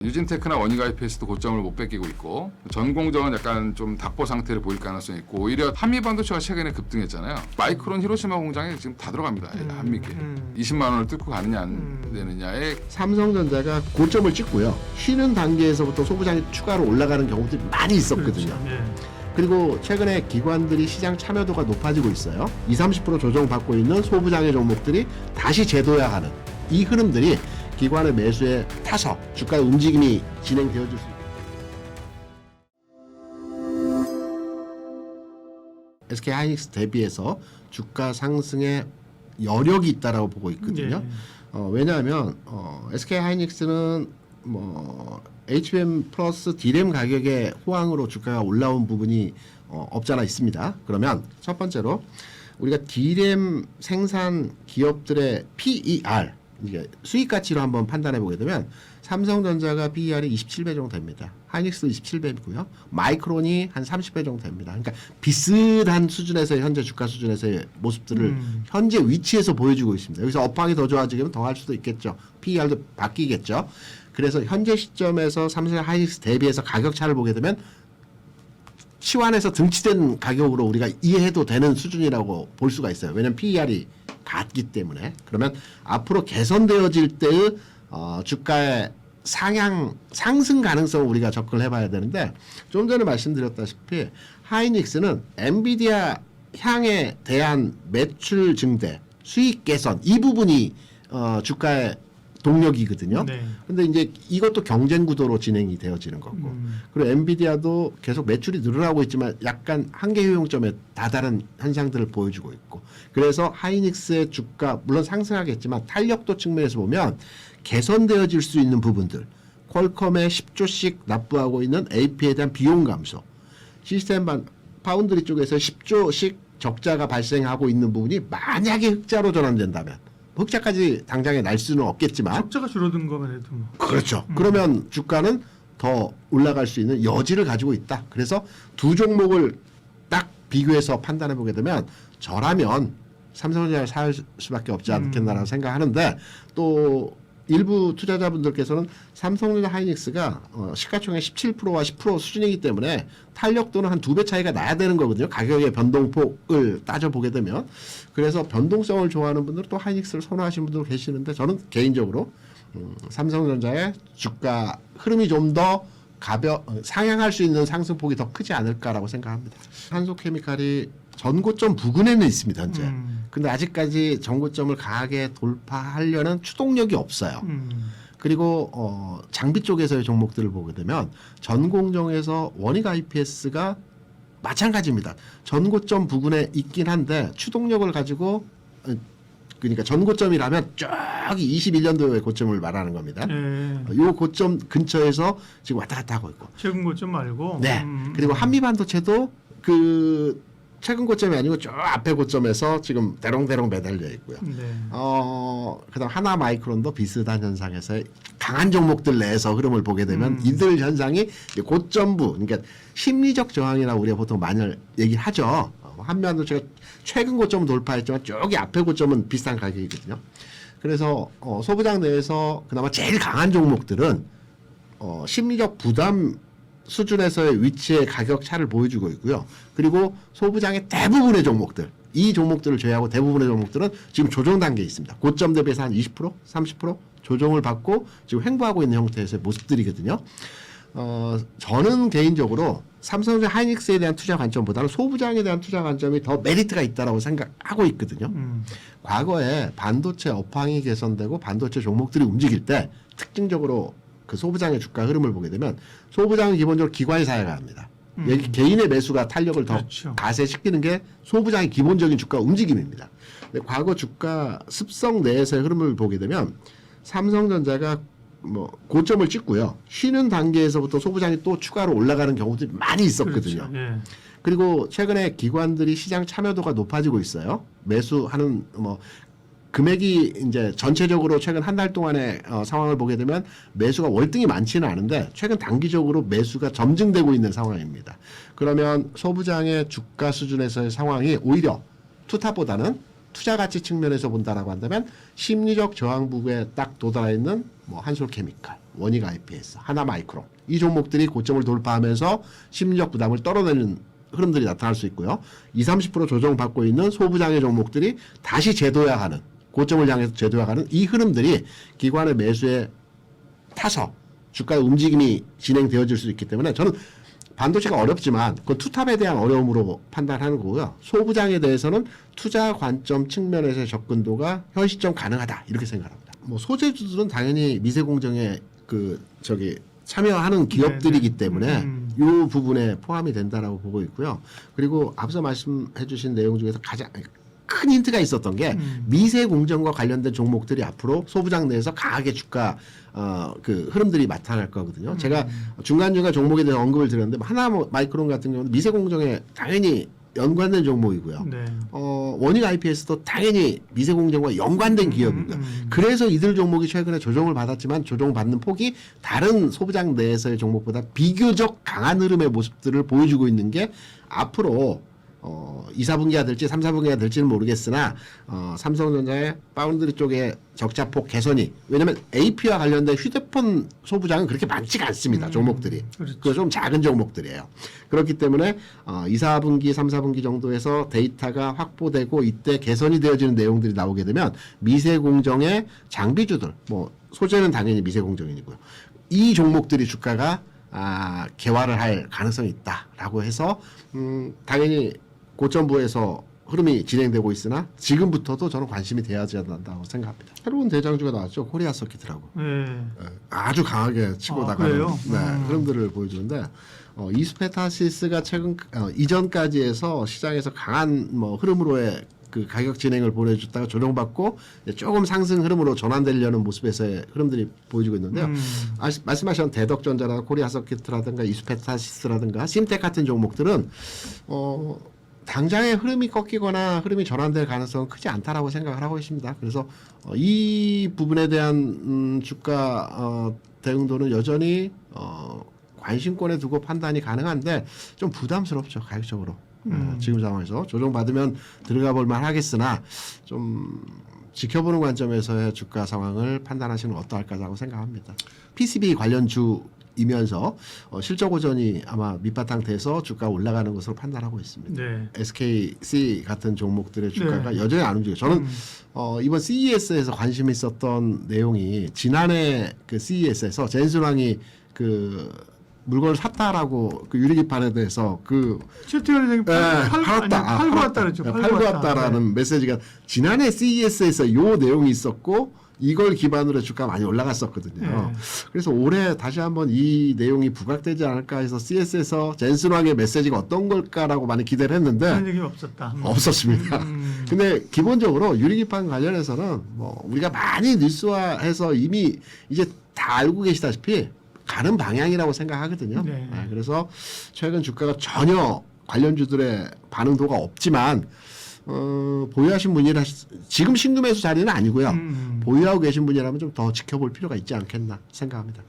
유진테크나 원익 IPS도 고점을 못 뺏기고 있고 전공정은 약간 좀 답보 상태를 보일 가능성이 있고 오히려 한미반도체가 최근에 급등했잖아요. 마이크론 히로시마 공장에 지금 다 들어갑니다. 한미께 20만 원을 뚫고 가느냐 안 되느냐에 삼성전자가 고점을 찍고요. 쉬는 단계에서부터 소부장이 추가로 올라가는 경우들이 많이 있었거든요. 그렇죠. 예. 그리고 최근에 기관들이 시장 참여도가 높아지고 있어요. 20-30% 조정받고 있는 소부장의 종목들이 다시 재도약하는 이 흐름들이 기관의 매수에 타서 주가의 움직임이 진행되어질 수 있습니다. SK하이닉스 대비해서 주가 상승에 여력이 있다라고 보고 있거든요. 왜냐하면 SK하이닉스는 HBM 플러스 D램 가격의 호황으로 주가가 올라온 부분이 없잖아 있습니다. 그러면 첫 번째로 우리가 D램 생산 기업들의 PER 이게 수익 가치로 한번 판단해 보게 되면 삼성전자가 PER이 27배 정도 됩니다. 하이닉스도 27배이고요. 마이크론이 한 30배 정도 됩니다. 그러니까 비슷한 수준에서 현재 주가 수준에서의 모습들을 현재 위치에서 보여주고 있습니다. 여기서 업황이 더 좋아지면 더 할 수도 있겠죠. PER도 바뀌겠죠. 그래서 현재 시점에서 삼성 하이닉스 대비해서 가격 차를 보게 되면 치환해서 등치된 가격으로 우리가 이해해도 되는 수준이라고 볼 수가 있어요. 왜냐하면 PER이 같기 때문에. 그러면 앞으로 개선되어질 때의 주가의 상승 가능성을 우리가 접근을 해봐야 되는데 좀 전에 말씀드렸다시피 하이닉스는 엔비디아 향에 대한 매출 증대, 수익 개선 이 부분이 주가의 동력이거든요. 네. 근데 이제 이것도 경쟁 구도로 진행이 되어지는 거고. 그리고 엔비디아도 계속 매출이 늘어나고 있지만 약간 한계 효용점에 다다른 현상들을 보여주고 있고. 그래서 하이닉스의 주가 물론 상승하겠지만 탄력도 측면에서 보면 개선되어질 수 있는 부분들. 퀄컴에 10조씩 납부하고 있는 AP에 대한 비용 감소. 시스템 파운드리 쪽에서 10조씩 적자가 발생하고 있는 부분이 만약에 흑자로 전환된다면 흑자까지 당장에 날 수는 없겠지만 적자가 줄어든 거만 해도 뭐. 그렇죠. 그러면 주가는 더 올라갈 수 있는 여지를 가지고 있다. 그래서 두 종목을 딱 비교해서 판단해 보게 되면 저라면 삼성전자를 살 수밖에 없지 않겠나라고 생각하는데 또 일부 투자자분들께서는 삼성전자 하이닉스가 시가총액 17%와 10% 수준이기 때문에 탄력도는 한 2배 차이가 나야 되는 거거든요. 가격의 변동폭을 따져보게 되면. 그래서 변동성을 좋아하는 분들은 또 하이닉스를 선호하시는 분들 계시는데 저는 개인적으로 삼성전자의 주가 흐름이 좀 더 상향할 수 있는 상승폭이 더 크지 않을까라고 생각합니다. 한소케미칼이 전고점 부근에는 있습니다. 현재. 근데 아직까지 전고점을 강하게 돌파하려는 추동력이 없어요. 그리고 장비 쪽에서의 종목들을 보게 되면 전공정에서 원익 IPS가 마찬가지입니다. 전고점 부근에 있긴 한데 추동력을 가지고 그러니까 전고점이라면 저기 21년도의 고점을 말하는 겁니다. 요 고점 근처에서 지금 왔다 갔다 하고 있고. 최근 고점 말고. 네. 그리고 한미반도체도 그 최근 고점이 아니고 저 앞에 고점에서 지금 대롱대롱 매달려 있고요. 네. 그다음 하나 마이크론도 비슷한 현상에서 강한 종목들 내에서 흐름을 보게 되면 이들 현상이 고점부, 그러니까 심리적 저항이라 우리가 보통 많이 얘기하죠. 한미반도체가 최근 고점은 돌파했지만 저기 앞에 고점은 비슷한 가격이거든요. 그래서 소부장 내에서 그나마 제일 강한 종목들은 심리적 부담 수준에서의 위치의 가격 차를 보여주고 있고요. 그리고 소부장의 대부분의 종목들, 이 종목들을 제외하고 대부분의 종목들은 지금 조정 단계에 있습니다. 고점 대비해서 한 20%, 30% 조정을 받고 지금 횡보하고 있는 형태에서의 모습들이거든요. 저는 개인적으로 삼성전자 하이닉스에 대한 투자 관점보다는 소부장에 대한 투자 관점이 더 메리트가 있다라고 생각하고 있거든요. 과거에 반도체 업황이 개선되고 반도체 종목들이 움직일 때 특징적으로 그 소부장의 주가 흐름을 보게 되면 소부장은 기본적으로 기관이 사야가 합니다. 여기 개인의 매수가 탄력을 더 그렇죠. 가세시키는 게 소부장의 기본적인 주가 움직임입니다. 근데 과거 주가 습성 내에서의 흐름을 보게 되면 삼성전자가 고점을 찍고요. 쉬는 단계에서부터 소부장이 또 추가로 올라가는 경우들이 많이 있었거든요. 그렇죠. 예. 그리고 최근에 기관들이 시장 참여도가 높아지고 있어요. 매수하는 금액이 이제 전체적으로 최근 한 달 동안의 상황을 보게 되면 매수가 월등히 많지는 않은데 최근 단기적으로 매수가 점증되고 있는 상황입니다. 그러면 소부장의 주가 수준에서의 상황이 오히려 투탑보다는 투자 가치 측면에서 본다라고 한다면 심리적 저항 부분에 딱 도달해 있는 한솔케미칼 원익 IPS, 하나마이크론 이 종목들이 고점을 돌파하면서 심리적 부담을 떨어내는 흐름들이 나타날 수 있고요. 20-30% 조정받고 있는 소부장의 종목들이 다시 재도약하는 고점을 향해서 재도약하는 이 흐름들이 기관의 매수에 타서 주가의 움직임이 진행되어질 수 있기 때문에 저는 반도체가 어렵지만 그 투탑에 대한 어려움으로 판단하는 거고요. 소부장에 대해서는 투자 관점 측면에서의 접근도가 현 시점 가능하다 이렇게 생각합니다. 뭐 소재주들은 당연히 미세 공정에 참여하는 기업들이기 때문에 이 부분에 포함이 된다라고 보고 있고요. 그리고 앞서 말씀해주신 내용 중에서 가장 큰 힌트가 있었던 게 미세 공정과 관련된 종목들이 앞으로 소부장 내에서 강하게 주가 그 흐름들이 나타날 거거든요. 제가 중간중간 종목에 대한 언급을 드렸는데 하나마이크론 같은 경우는 미세 공정에 당연히 연관된 종목이고요. 네. 원익 IPS도 당연히 미세 공정과 연관된 기업이고요. 그래서 이들 종목이 최근에 조정을 받았지만 조정받는 폭이 다른 소부장 내에서의 종목보다 비교적 강한 흐름의 모습들을 보여주고 있는 게 앞으로 2, 4분기가 될지 3, 4분기가 될지는 모르겠으나 삼성전자의 파운드리 쪽에 적자폭 개선이 왜냐하면 AP와 관련된 휴대폰 소부장은 그렇게 많지가 않습니다. 종목들이. 그렇죠. 그 좀 작은 종목들이에요. 그렇기 때문에 2, 4분기, 3, 4분기 정도에서 데이터가 확보되고 이때 개선이 되어지는 내용들이 나오게 되면 미세공정의 장비주들 뭐 소재는 당연히 미세공정이고요. 이 종목들이 주가가 개화를 할 가능성이 있다라고 해서 당연히 고점부에서 흐름이 진행되고 있으나 지금부터도 저는 관심이 돼야지 한다고 생각합니다. 새로운 대장주가 나왔죠. 코리아 서킷이라고. 네. 아주 강하게 치고 나가는 그래요? 흐름들을 보여주는데 이스페타시스가 최근 이전까지 해서 시장에서 강한 흐름으로의 그 가격 진행을 보내줬다가 조정받고 조금 상승 흐름으로 전환되려는 모습에서의 흐름들이 보여지고 있는데요. 말씀하신 대덕전자라든가 코리아서킷이라든가 이스페타시스라든가 심텍 같은 종목들은 당장의 흐름이 꺾이거나 흐름이 전환될 가능성은 크지 않다라고 생각을 하고 있습니다. 그래서 이 부분에 대한 주가 대응도는 여전히 관심권에 두고 판단이 가능한데 좀 부담스럽죠, 가격적으로. 지금 상황에서 조정받으면 들어가 볼 만하겠으나 좀 지켜보는 관점에서의 주가 상황을 판단하시는 건 어떠할까라고 생각합니다. PCB 관련주이면서 실적 호전이 아마 밑바탕 돼서 주가 올라가는 것으로 판단하고 있습니다. 네. SKC 같은 종목들의 주가가 여전히 안 움직여요. 저는 이번 CES에서 관심이 있었던 내용이 지난해 그 CES에서 젠슨왕이 그 물건을 샀다라고 그 유리기판에 대해서 최태원 팔고 왔다 그랬죠. 팔고 왔다라는 메시지가 지난해 CES에서 이 내용이 있었고 이걸 기반으로 주가 많이 올라갔었거든요. 그래서 올해 다시 한번 이 내용이 부각되지 않을까 해서 CES에서 젠슨왕의 메시지가 어떤 걸까라고 많이 기대를 했는데 그런 얘기 없었다. 없었습니다. 근데 기본적으로 유리기판 관련해서는 우리가 많이 뉴스화해서 이미 이제 다 알고 계시다시피 가는 방향이라고 생각하거든요. 네. 그래서 최근 주가가 전혀 관련주들의 반응도가 없지만 보유하신 분이라 지금 신규 매수 자리는 아니고요. 보유하고 계신 분이라면 좀 더 지켜볼 필요가 있지 않겠나 생각합니다.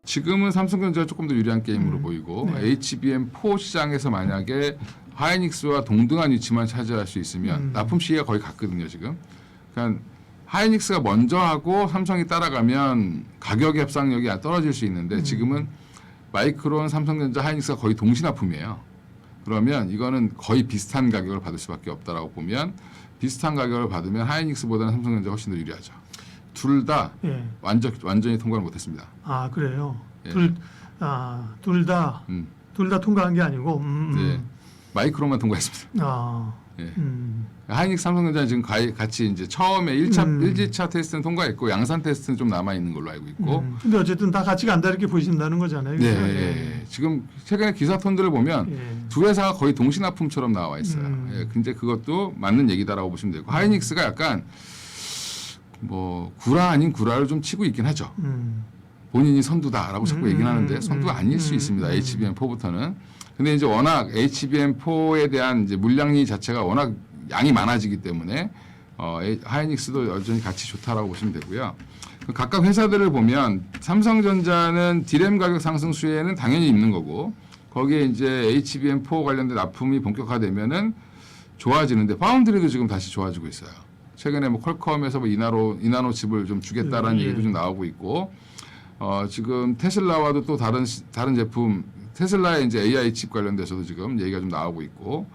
지금은 삼성전자가 조금 더 유리한 게임으로 보이고 HBM4 시장에서 만약에 하이닉스와 동등한 위치만 차지할 수 있으면 납품 시기가 거의 같거든요. 지금. 그러니까 하이닉스가 먼저 하고 삼성이 따라가면 가격의 협상력이 떨어질 수 있는데 지금은 마이크론, 삼성전자, 하이닉스가 거의 동시납품이에요. 그러면 이거는 거의 비슷한 가격을 받을 수밖에 없다라고 보면 비슷한 가격을 받으면 하이닉스보다는 삼성전자가 훨씬 더 유리하죠. 둘 다 완전히 통과를 못했습니다. 아 그래요. 예. 둘 다 통과한 게 아니고. 네. 마이크론만 통과했습니다. 예. 하이닉스 삼성전자는 지금 같이 이제 처음에 1차 테스트는 통과했고 양산 테스트는 좀 남아 있는 걸로 알고 있고. 근데 어쨌든 다 같이 간다 이렇게 보신다는 거잖아요. 네. 지금 최근에 기사 톤들을 보면 두 회사가 거의 동시납품처럼 나와 있어요. 근데 그것도 맞는 얘기다라고 보시면 되고 하이닉스가 약간 구라 아닌 구라를 좀 치고 있긴 하죠. 본인이 선두다라고 자꾸 얘기는 하는데 선두가 아닐 수 있습니다. HBM4부터는. 근데 이제 워낙 HBM4에 대한 이제 물량이 자체가 워낙 양이 많아지기 때문에 하이닉스도 여전히 가치 좋다라고 보시면 되고요. 각각 회사들을 보면 삼성전자는 디램 가격 상승 수혜는 당연히 있는 거고 거기에 이제 HBM4 관련된 납품이 본격화되면은 좋아지는데 파운드리도 지금 다시 좋아지고 있어요. 최근에 뭐 퀄컴에서 뭐 이나노 칩을 좀 주겠다라는 예. 얘기도 좀 나오고 있고, 지금 테슬라와도 또 다른 제품, 테슬라의 이제 AI 칩 관련돼서도 지금 얘기가 좀 나오고 있고,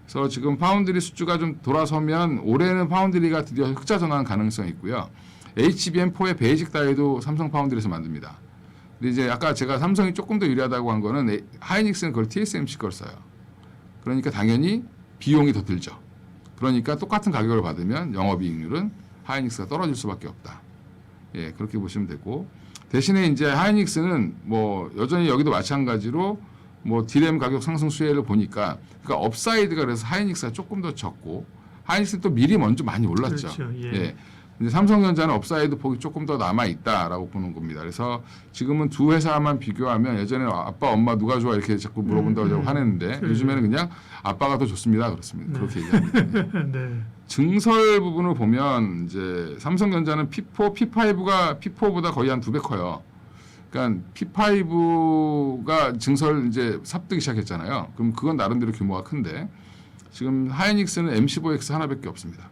그래서 지금 파운드리 수주가 좀 돌아서면 올해는 파운드리가 드디어 흑자 전환 가능성이 있고요. HBM4의 베이직 다이도 삼성 파운드리에서 만듭니다. 근데 이제 아까 제가 삼성이 조금 더 유리하다고 한 거는 하이닉스는 그걸 TSMC 걸 써요. 그러니까 당연히 비용이 더 들죠. 그러니까 똑같은 가격을 받으면 영업이익률은 하이닉스가 떨어질 수밖에 없다. 예, 그렇게 보시면 되고, 대신에 이제 하이닉스는 뭐 여전히 여기도 마찬가지로 뭐 디램 가격 상승 수혜를 보니까, 그러니까 업사이드가 그래서 하이닉스가 조금 더 적고, 하이닉스는 또 미리 먼저 많이 올랐죠. 그렇죠. 예. 예. 이제 삼성전자는 업사이드 폭이 조금 더 남아 있다라고 보는 겁니다. 그래서 지금은 두 회사만 비교하면, 예전에는 아빠, 엄마 누가 좋아 이렇게 자꾸 물어본다고 화냈는데, 요즘에는 그냥 아빠가 더 좋습니다. 그렇습니다. 그렇게 얘기합니다. 네. 증설 부분을 보면 이제 삼성전자는 P4보다 거의 한 2배 커요. 그러니까 P5가 증설 이제 삽뜨기 시작했잖아요. 그럼 그건 나름대로 규모가 큰데, 지금 하이닉스는 M15X 하나밖에 없습니다.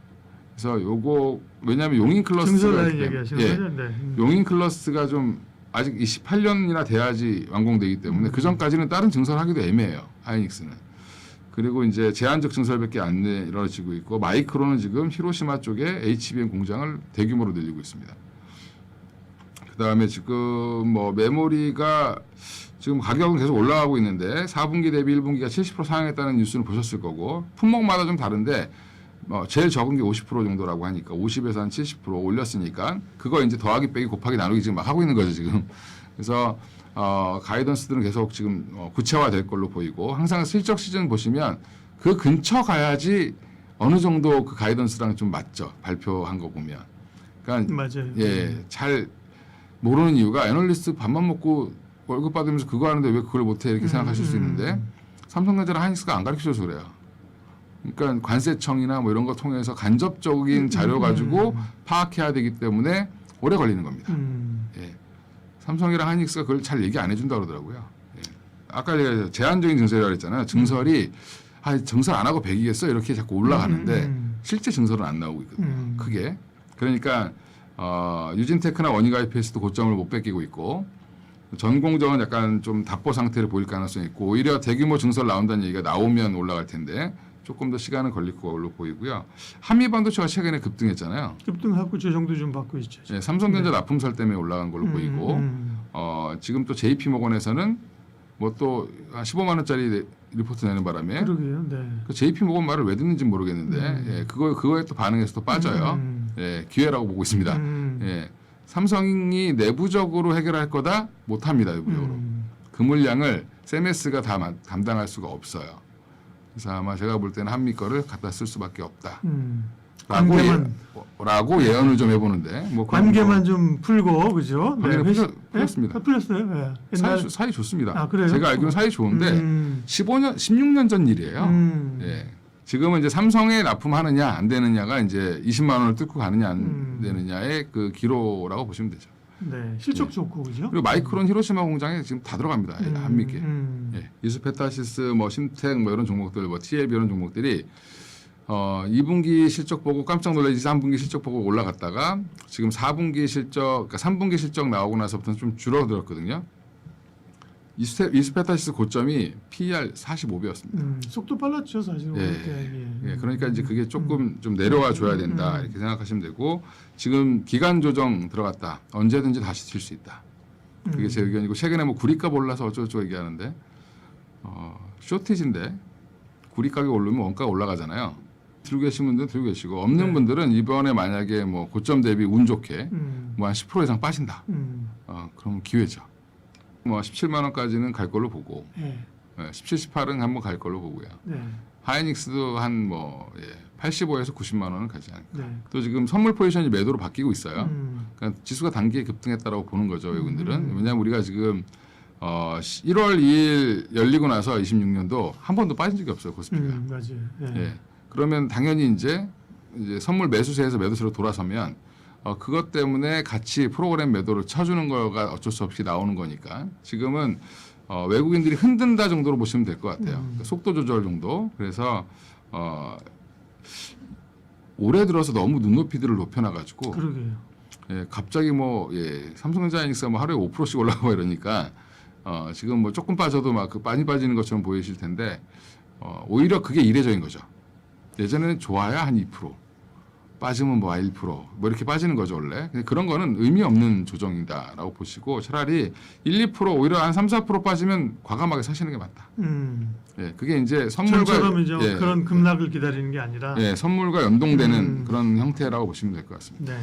그래서 요거 왜냐하면 용인 클러스가 증설 라인 있기 얘기하시는 때문에, 거죠? 네. 용인 클러스가 좀 아직 28년이나 돼야지 완공되기 때문에 그 전까지는 다른 증설하기도 애매해요. 하이닉스는. 그리고 이제 제한적 증설밖에 안 이루어지고 있고, 마이크론은 지금 히로시마 쪽에 HBM 공장을 대규모로 늘리고 있습니다. 그다음에 지금 뭐 메모리가 지금 가격은 계속 올라가고 있는데 4분기 대비 1분기가 70% 상향했다는 뉴스는 보셨을 거고, 품목마다 좀 다른데 제일 적은 게 50% 정도라고 하니까 50에서 한 70% 올렸으니까 그거 이제 더하기 빼기 곱하기 나누기 지금 막 하고 있는 거죠 지금. 그래서 가이던스들은 계속 지금 구체화될 걸로 보이고, 항상 실적 시즌 보시면 그 근처 가야지 어느 정도 그 가이던스랑 좀 맞죠, 발표한 거 보면. 그러니까 맞아요. 예, 잘 모르는 이유가 애널리스트 밥만 먹고 월급 받으면서 그거 하는데 왜 그걸 못해 이렇게 생각하실 수 있는데, 삼성전자랑 하이닉스가 안 가르쳐줘서 그래요. 그러니까 관세청이나 뭐 이런 거 통해서 간접적인 자료 가지고 파악해야 되기 때문에 오래 걸리는 겁니다. 예. 삼성이랑 하이닉스가 그걸 잘 얘기 안 해준다 그러더라고요. 예. 아까 제가 제한적인 증설이라고 했잖아요. 증설이 증설 안 하고 100이겠어 이렇게 자꾸 올라가는데 실제 증설은 안 나오고 있거든요. 크게. 그러니까 유진테크나 원익IPS도 고점을 못 뺏기고 있고, 전공정은 약간 좀 답보 상태를 보일 가능성이 있고, 오히려 대규모 증설 나온다는 얘기가 나오면 올라갈 텐데 조금 더 시간은 걸릴 걸로 보이고요. 한미반도체가 최근에 급등했잖아요. 급등하고 조정도 좀 받고 있죠. 예, 삼성전자 납품설 때문에 올라간 걸로 보이고, 지금 또 JP모건에서는 뭐 또 15만 원짜리 리포트 내는 바람에 그러게요. 네. 그 JP모건 말을 왜 듣는지 모르겠는데, 예, 그거에 또 반응해서 또 빠져요. 예, 기회라고 보고 있습니다. 예, 삼성이 내부적으로 해결할 거다 못합니다. 내부적으로 그 물량을 세메스가 다 담당할 수가 없어요. 그래서 아마 제가 볼 때는 한미 거를 갖다 쓸 수밖에 없다. 라고 예언을 좀 해보는데, 뭐 관계만 좀 풀고 그죠? 관계는 풀렸습니다. 풀렸어요. 네. 옛날 사이 좋습니다. 아, 그래요? 제가 알기로는 사이 좋은데 16년 전 일이에요. 예. 지금은 이제 삼성에 납품하느냐 안 되느냐가 이제 20만 원을 뚫고 가느냐 안 되느냐의 그 기로라고 보시면 되죠. 네, 실적 좋고 그죠? 그리고 마이크론 히로시마 공장에 지금 다 들어갑니다. 한미께. 예. 이수페타시스, 뭐 심텍, 뭐 이런 종목들, 뭐 TLB 이런 종목들이 2분기 실적 보고 깜짝 놀라지 3분기 실적 보고 올라갔다가 지금 4분기 실적, 그러니까 3분기 실적 나오고 나서부터는 좀 줄어들었거든요. 이수페타시스 고점이 PER 45배였습니다. 속도 빨랐죠 사실. 예, 그러니까 이제 그게 조금 좀 내려와 줘야 된다 이렇게 생각하시면 되고, 지금 기간 조정 들어갔다. 언제든지 다시 칠 수 있다. 그게 제 의견이고, 최근에 뭐 구리값 올라서 어쩌고저쩌고 얘기하는데 쇼티지인데 구리 가격 오르면 원가가 올라가잖아요. 들고 계신 분들은 들고 계시고, 없는 분들은 이번에 만약에 뭐 고점 대비 운 좋게 뭐 한 10% 이상 빠진다. 그럼 기회죠. 뭐 17만 원까지는 갈 걸로 보고, 17, 18은 한번 갈 걸로 보고요. 네. 하이닉스도 한 뭐 85에서 90만 원은 가지 않을까. 네. 또 지금 선물 포지션이 매도로 바뀌고 있어요. 그러니까 지수가 단기에 급등했다라고 보는 거죠, 외국인들은. 왜냐하면 우리가 지금 1월 2일 열리고 나서 26년도 한 번도 빠진 적이 없어요, 코스피가. 맞아요. 예. 그러면 당연히 이제 선물 매수세에서 매도세로 돌아서면 그것 때문에 같이 프로그램 매도를 쳐주는 거가 어쩔 수 없이 나오는 거니까, 지금은 외국인들이 흔든다 정도로 보시면 될 것 같아요. 그러니까 속도 조절 정도. 그래서 올해 들어서 너무 눈높이들을 높여놔가지고 그러게요. 예, 갑자기 뭐 삼성전자이닉스가 뭐 하루에 5%씩 올라가고 이러니까 지금 뭐 조금 빠져도 막 그 많이 빠지는 것처럼 보이실 텐데 오히려 그게 이례적인 거죠. 예전에는 좋아야 한 2%, 빠지면 뭐 1%, 뭐 이렇게 빠지는 거죠 원래. 근데 그런 거는 의미 없는 조정이다라고 보시고 차라리 1, 2% 오히려 한 3, 4% 빠지면 과감하게 사시는 게 맞다. 예, 그게 이제 선물과 전처럼 이제 그런 급락을 기다리는 게 아니라. 선물과 연동되는 그런 형태라고 보시면 될 것 같습니다. 네.